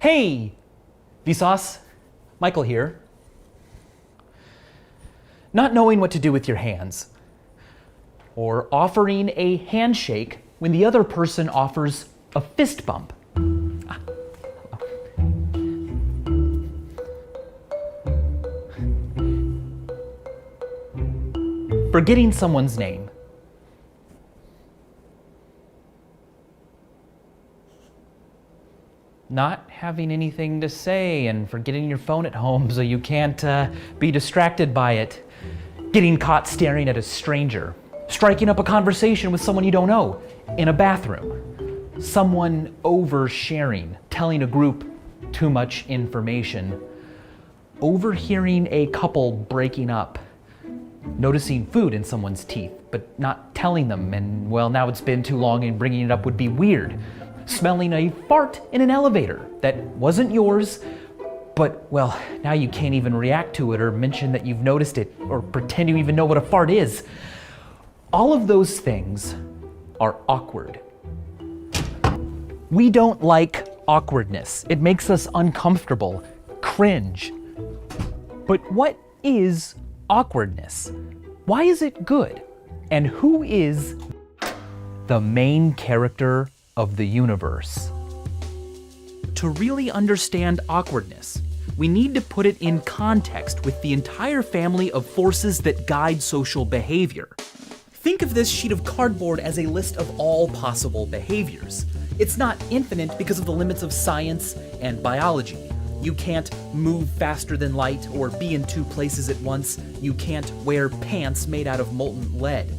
Hey, Vsauce, Michael here. Not knowing what to do with your hands, or offering a handshake when the other person offers a fist bump. Forgetting someone's name. Not having anything to say and forgetting your phone at home so you can't be distracted by it. Getting caught staring at a stranger. Striking up a conversation with someone you don't know in a bathroom. Someone oversharing, telling a group too much information. Overhearing a couple breaking up. Noticing food in someone's teeth, but not telling them, and well, now it's been too long and bringing it up would be weird. Smelling a fart in an elevator that wasn't yours, but well, now you can't even react to it or mention that you've noticed it or pretend you even know what a fart is. All of those things are awkward. We don't like awkwardness. It makes us uncomfortable, cringe. But what is awkwardness? Why is it good? And who is the main character of the universe? To really understand awkwardness, we need to put it in context with the entire family of forces that guide social behavior. Think of this sheet of cardboard as a list of all possible behaviors. It's not infinite because of the limits of science and biology. You can't move faster than light or be in two places at once. You can't wear pants made out of molten lead.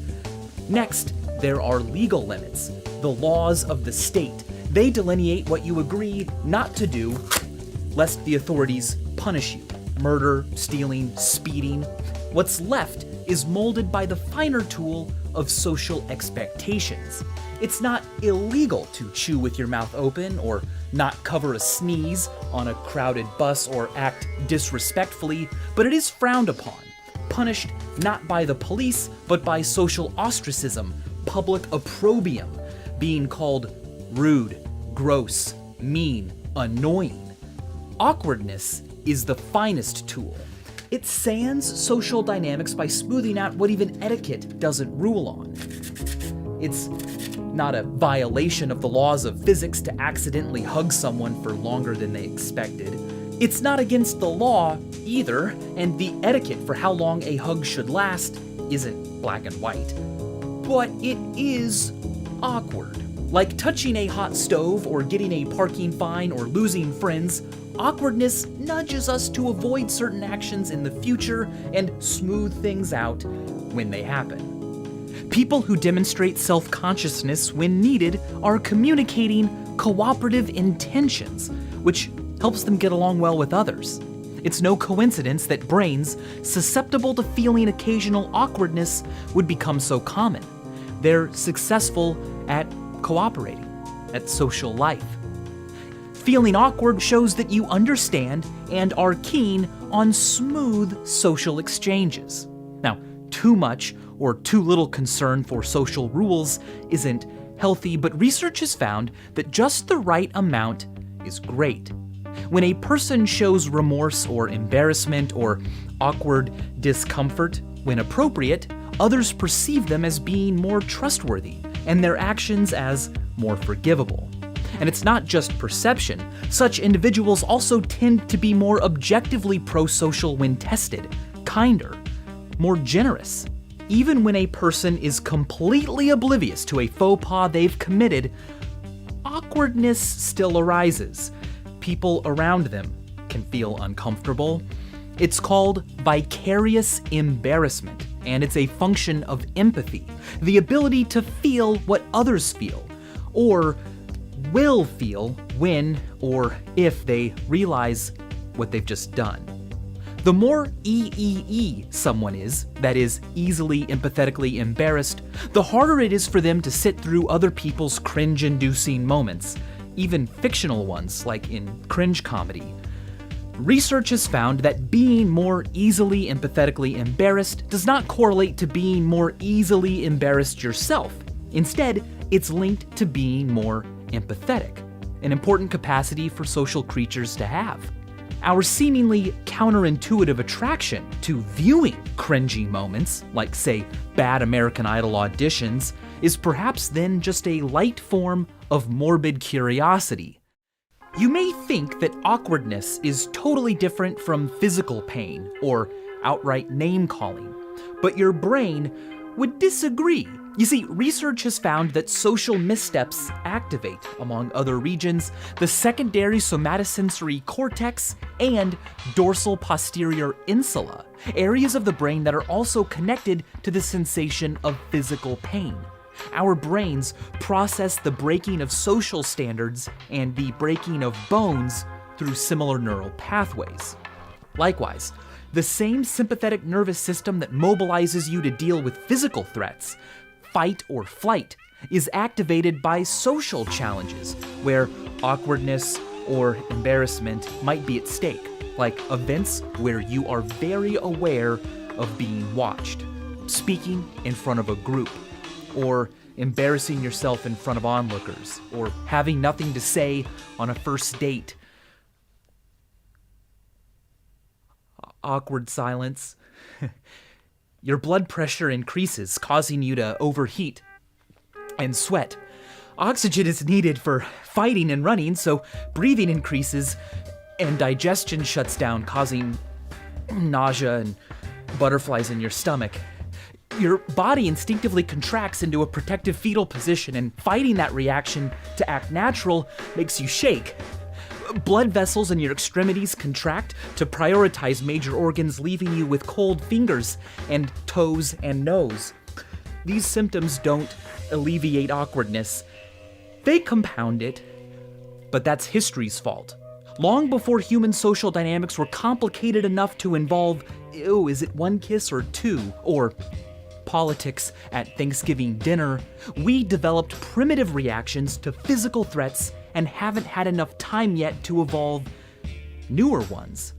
Next, there are legal limits, the laws of the state. They delineate what you agree not to do, lest the authorities punish you. Murder, stealing, speeding. What's left is molded by the finer tool of social expectations. It's not illegal to chew with your mouth open or not cover a sneeze on a crowded bus or act disrespectfully, but it is frowned upon, punished not by the police, but by social ostracism, public opprobrium, being called rude, gross, mean, annoying. Awkwardness is the finest tool. It sands social dynamics by smoothing out what even etiquette doesn't rule on. It's not a violation of the laws of physics to accidentally hug someone for longer than they expected. It's not against the law either, and the etiquette for how long a hug should last isn't black and white. But it is awkward. Like touching a hot stove or getting a parking fine or losing friends, awkwardness nudges us to avoid certain actions in the future and smooth things out when they happen. People who demonstrate self-consciousness when needed are communicating cooperative intentions, which helps them get along well with others. It's no coincidence that brains susceptible to feeling occasional awkwardness would become so common. They're successful at cooperating, at social life. Feeling awkward shows that you understand and are keen on smooth social exchanges. Now, too much or too little concern for social rules isn't healthy, but research has found that just the right amount is great. When a person shows remorse or embarrassment or awkward discomfort when appropriate, others perceive them as being more trustworthy and their actions as more forgivable. And it's not just perception. Such individuals also tend to be more objectively pro-social when tested, kinder, more generous. Even when a person is completely oblivious to a faux pas they've committed, awkwardness still arises. People around them can feel uncomfortable. It's called vicarious embarrassment, and it's a function of empathy, the ability to feel what others feel, or will feel when or if they realize what they've just done. The more EEE someone is, that is, easily empathetically embarrassed, the harder it is for them to sit through other people's cringe-inducing moments, even fictional ones like in cringe comedy. Research has found that being more easily empathetically embarrassed does not correlate to being more easily embarrassed yourself. Instead, it's linked to being more empathetic. an important capacity for social creatures to have. Our seemingly counterintuitive attraction to viewing cringy moments, like say bad American Idol auditions, is perhaps then just a light form of morbid curiosity. You may think that awkwardness is totally different from physical pain or outright name-calling, but your brain would disagree. You see, research has found that social missteps activate, among other regions, the secondary somatosensory cortex and dorsal posterior insula, areas of the brain that are also connected to the sensation of physical pain. Our brains process the breaking of social standards and the breaking of bones through similar neural pathways. Likewise, the same sympathetic nervous system that mobilizes you to deal with physical threats, fight or flight, is activated by social challenges where awkwardness or embarrassment might be at stake, like events where you are very aware of being watched, speaking in front of a group, or embarrassing yourself in front of onlookers, or having nothing to say on a first date. Awkward silence. Your blood pressure increases, causing you to overheat and sweat. Oxygen is needed for fighting and running, so breathing increases and digestion shuts down, causing nausea and butterflies in your stomach. Your body instinctively contracts into a protective fetal position, and fighting that reaction to act natural makes you shake. Blood vessels in your extremities contract to prioritize major organs, leaving you with cold fingers and toes and nose. These symptoms don't alleviate awkwardness. They compound it, but that's history's fault. Long before human social dynamics were complicated enough to involve, is it one kiss or two, or politics at Thanksgiving dinner, we developed primitive reactions to physical threats and haven't had enough time yet to evolve newer ones.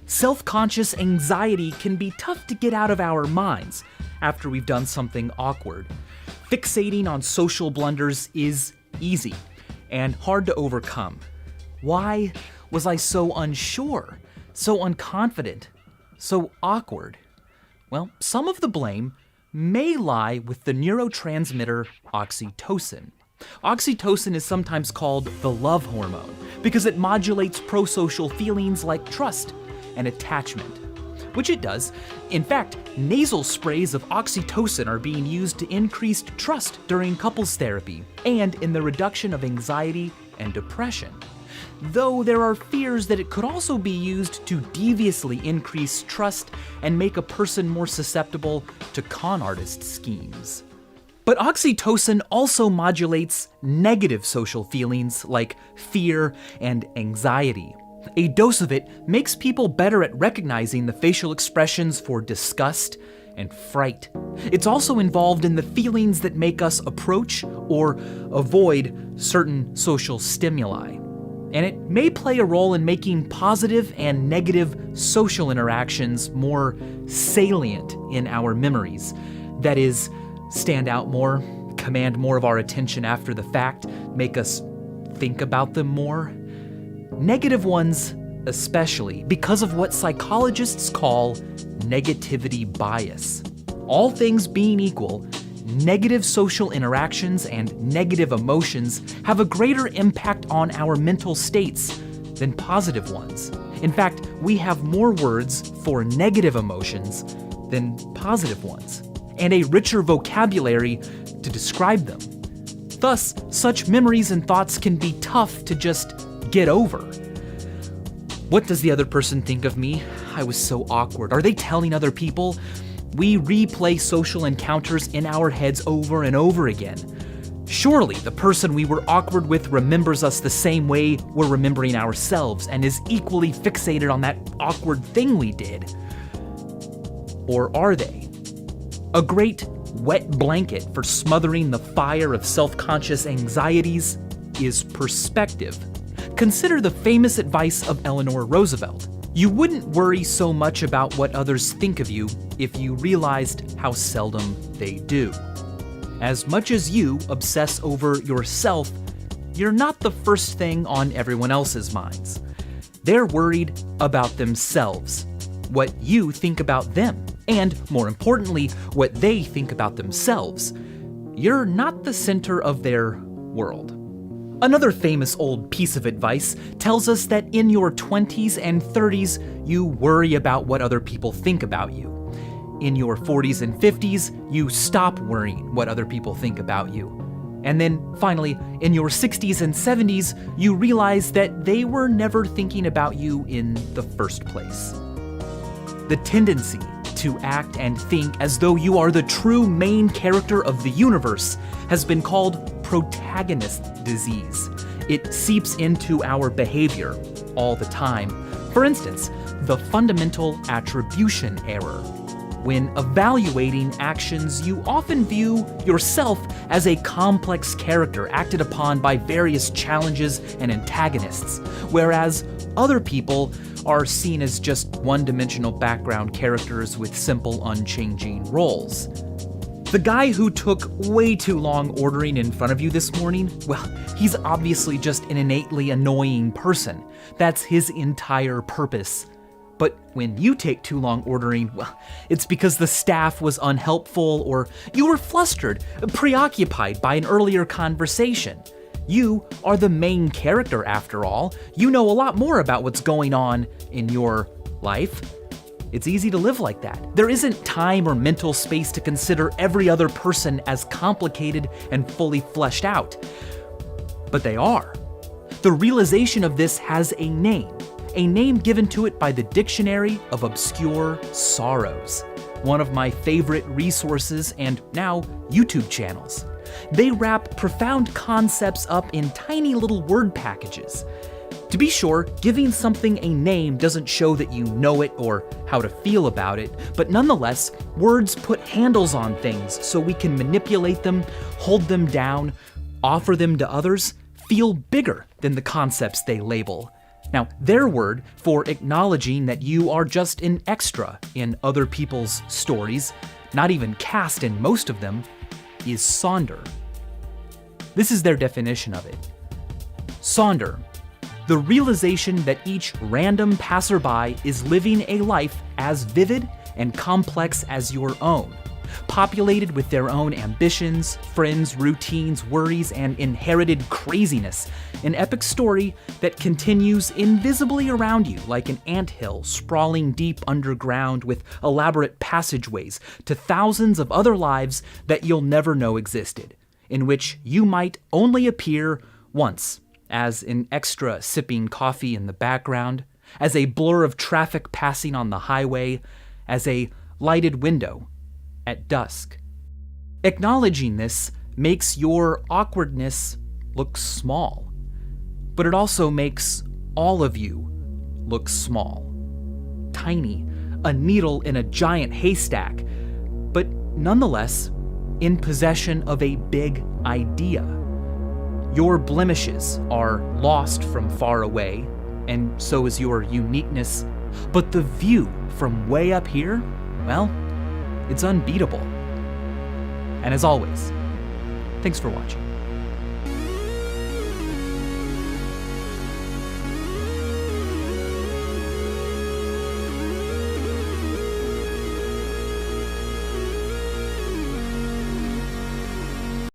Self-conscious anxiety can be tough to get out of our minds after we've done something awkward. Fixating on social blunders is easy and hard to overcome. Why was I so unsure, so unconfident, so awkward? Well, some of the blame may lie with the neurotransmitter oxytocin. Oxytocin is sometimes called the love hormone because it modulates prosocial feelings like trust and attachment, which it does. In fact, nasal sprays of oxytocin are being used to increase trust during couples therapy and in the reduction of anxiety and depression. Though there are fears that it could also be used to deviously increase trust and make a person more susceptible to con artist schemes. But oxytocin also modulates negative social feelings like fear and anxiety. A dose of it makes people better at recognizing the facial expressions for disgust and fright. It's also involved in the feelings that make us approach or avoid certain social stimuli. And it may play a role in making positive and negative social interactions more salient in our memories. That is, stand out more, command more of our attention after the fact, make us think about them more. Negative ones especially, because of what psychologists call negativity bias. All things being equal, negative social interactions and negative emotions have a greater impact on our mental states than positive ones. In fact, we have more words for negative emotions than positive ones, and a richer vocabulary to describe them. Thus, such memories and thoughts can be tough to just get over. What does the other person think of me? I was so awkward. Are they telling other people? We replay social encounters in our heads over and over again. Surely the person we were awkward with remembers us the same way we're remembering ourselves and is equally fixated on that awkward thing we did. Or are they? A great wet blanket for smothering the fire of self-conscious anxieties is perspective. Consider the famous advice of Eleanor Roosevelt. You wouldn't worry so much about what others think of you if you realized how seldom they do. As much as you obsess over yourself, you're not the first thing on everyone else's minds. They're worried about themselves, what you think about them, and more importantly, what they think about themselves. You're not the center of their world. Another famous old piece of advice tells us that in your 20s and 30s, you worry about what other people think about you. In your 40s and 50s, you stop worrying what other people think about you. And then finally, in your 60s and 70s, you realize that they were never thinking about you in the first place. The tendency to act and think as though you are the true main character of the universe has been called protagonist disease. It seeps into our behavior all the time. For instance, the fundamental attribution error. When evaluating actions, you often view yourself as a complex character acted upon by various challenges and antagonists, whereas other people are seen as just one-dimensional background characters with simple, unchanging roles. The guy who took way too long ordering in front of you this morning, well, he's obviously just an innately annoying person. That's his entire purpose. But when you take too long ordering, well, it's because the staff was unhelpful or you were flustered, preoccupied by an earlier conversation. You are the main character after all. You know a lot more about what's going on in your life. It's easy to live like that. There isn't time or mental space to consider every other person as complicated and fully fleshed out. But they are. The realization of this has a name given to it by the Dictionary of Obscure Sorrows, one of my favorite resources and now YouTube channels. They wrap profound concepts up in tiny little word packages. To be sure, giving something a name doesn't show that you know it or how to feel about it, but nonetheless, words put handles on things so we can manipulate them, hold them down, offer them to others, feel bigger than the concepts they label. Now, their word for acknowledging that you are just an extra in other people's stories, not even cast in most of them, is sonder. This is their definition of it. Sonder, the realization that each random passerby is living a life as vivid and complex as your own, populated with their own ambitions, friends, routines, worries, and inherited craziness. An epic story that continues invisibly around you like an anthill sprawling deep underground with elaborate passageways to thousands of other lives that you'll never know existed, in which you might only appear once, as an extra sipping coffee in the background, as a blur of traffic passing on the highway, as a lighted window at dusk. Acknowledging this makes your awkwardness look small, but it also makes all of you look small. Tiny, a needle in a giant haystack, but nonetheless in possession of a big idea. Your blemishes are lost from far away, and so is your uniqueness, but the view from way up here, well, it's unbeatable. And as always, thanks for watching.